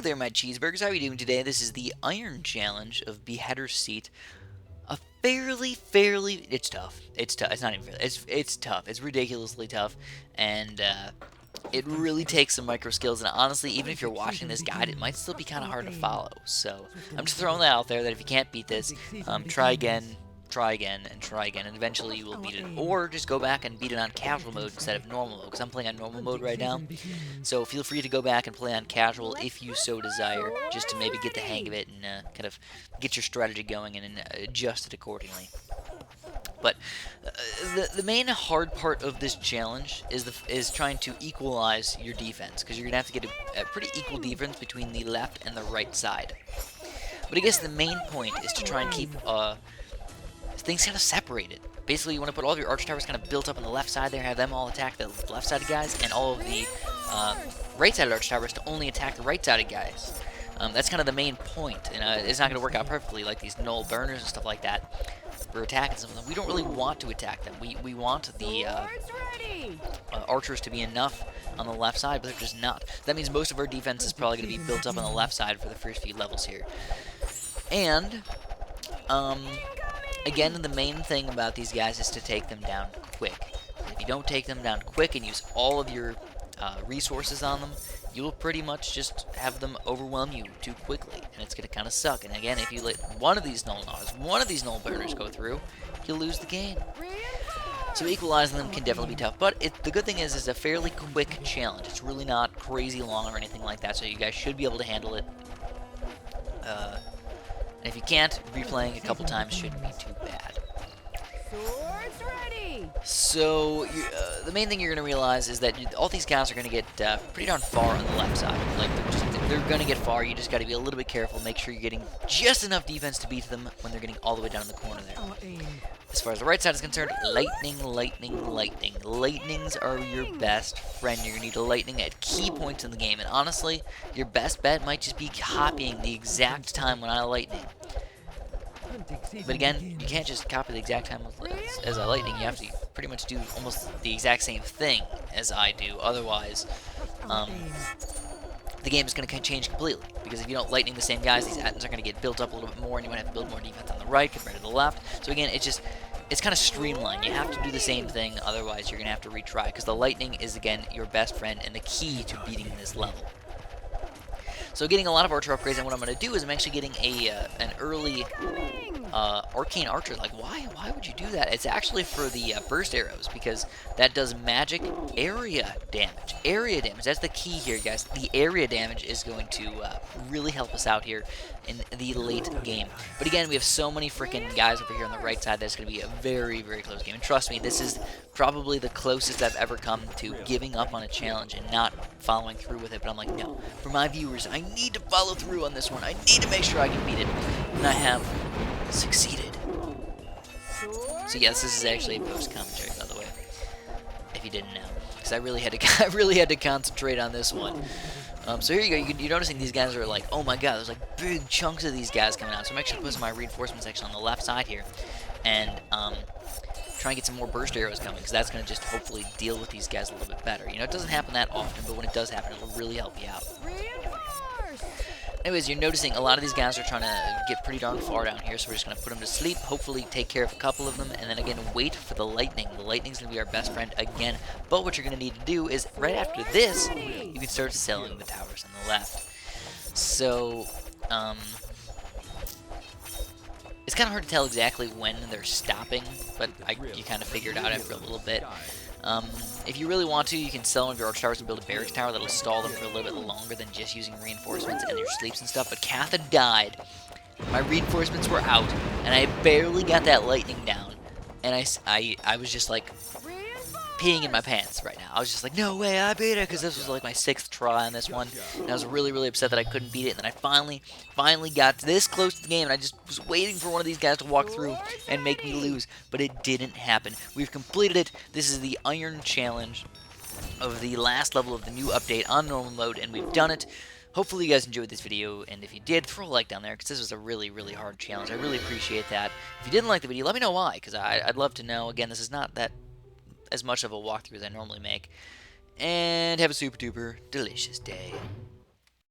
there, my cheeseburgers. How are you doing today? This is the Iron Challenge of Beheader's Seat. A fairly, it's tough. It's tough. It's not even fairly. It's tough. It's ridiculously tough, and it really takes some micro skills. And honestly, even if you're watching this guide, it might still be kind of hard to follow. So I'm just throwing that out there that if you can't beat this, try again, and eventually you will beat it. Or just go back and beat it on casual mode instead of normal mode, because I'm playing on normal mode right now. So feel free to go back and play on casual if you so desire, just to maybe get the hang of it and kind of get your strategy going and adjust it accordingly. But the main hard part of this challenge is trying to equalize your defense, because you're going to have to get a pretty equal defense between the left and the right side. But I guess the main point is to try and keep things kind of separated. Basically, you want to put all of your arch towers kind of built up on the left side there, have them all attack the left-sided guys, and all of the right-sided arch towers to only attack the right-sided guys. That's kind of the main point, and it's not going to work out perfectly, like these null burners and stuff like that. For attacking some of them, we don't really want to attack them. We want the archers to be enough on the left side, but they're just not. That means most of our defense is probably going to be built up on the left side for the first few levels here. And again, the main thing about these guys is to take them down quick. If you don't take them down quick and use all of your resources on them, you will pretty much just have them overwhelm you too quickly, and it's going to kind of suck. And again, if you let one of these null burners go through, you'll lose the game. So equalizing them can definitely be tough, but the good thing is it's a fairly quick challenge. It's really not crazy long or anything like that, so you guys should be able to handle it. And if you can't, replaying a couple times shouldn't be too bad. Swords ready. So the main thing you're going to realize is that all these guys are going to get pretty darn far on the left side. Like they're going to get far. You just got to be a little bit careful. Make sure you're getting just enough defense to beat them when they're getting all the way down in the corner there. As far as the right side is concerned, lightning. Lightnings are your best friend. You're going to need a lightning at key points in the game. And honestly, your best bet might just be copying the exact time when I lightning. But again, you can't just copy the exact time as I lightning. You have to pretty much do almost the exact same thing as I do. Otherwise, the game is going to change completely. Because if you don't lightning the same guys, these atoms are going to get built up a little bit more, and you might have to build more defense on the right compared to the left. So again, it's kind of streamlined. You have to do the same thing, otherwise you're going to have to retry. Because the lightning is, again, your best friend and the key to beating this level. So getting a lot of archer upgrades, and what I'm going to do is I'm actually getting an early arcane archer. Like, why would you do that? It's actually for the burst arrows, because that does magic area damage. Area damage, that's the key here, guys. The area damage is going to really help us out here in the late game. But again, we have so many freaking guys over here on the right side that it's going to be a very close game. And trust me, this is probably the closest I've ever come to giving up on a challenge and not following through with it. But I'm like, no, for my viewers, I need to follow through on this one. I need to make sure I can beat it. And I have succeeded. So yes, this is actually a post-commentary, by the way, if you didn't know, because I really had to concentrate on this one. So here you go. You're noticing these guys are like, oh my god, there's like big chunks of these guys coming out. So I'm actually putting my reinforcement section on the left side here, and try and get some more burst arrows coming, because that's going to just hopefully deal with these guys a little bit better. You know, it doesn't happen that often, but when it does happen, it'll really help you out. Anyways, you're noticing a lot of these guys are trying to get pretty darn far down here, so we're just going to put them to sleep, hopefully take care of a couple of them, and then again, wait for the lightning. The lightning's going to be our best friend again, but what you're going to need to do is, right after this, you can start selling the towers on the left. So, it's kind of hard to tell exactly when they're stopping, but you kind of figure it out after a little bit. If you really want to, you can sell one of your arch towers and build a barracks tower that'll stall them for a little bit longer than just using reinforcements and your sleeps and stuff. But Katha died, my reinforcements were out, and I barely got that lightning down. And I was just like peeing in my pants right now. I was just like, no way, I beat it, because this was like my 6th try on this one. And I was really upset that I couldn't beat it. And then I finally got this close to the game, and I just was waiting for one of these guys to walk through and make me lose. But it didn't happen. We've completed it. This is the Iron Challenge of the last level of the new update on normal mode, and we've done it. Hopefully you guys enjoyed this video, and if you did, throw a like down there, because this was a really hard challenge. I really appreciate that. If you didn't like the video, let me know why, because I'd love to know. Again, this is not that as much of a walkthrough as I normally make. And have a super duper delicious day.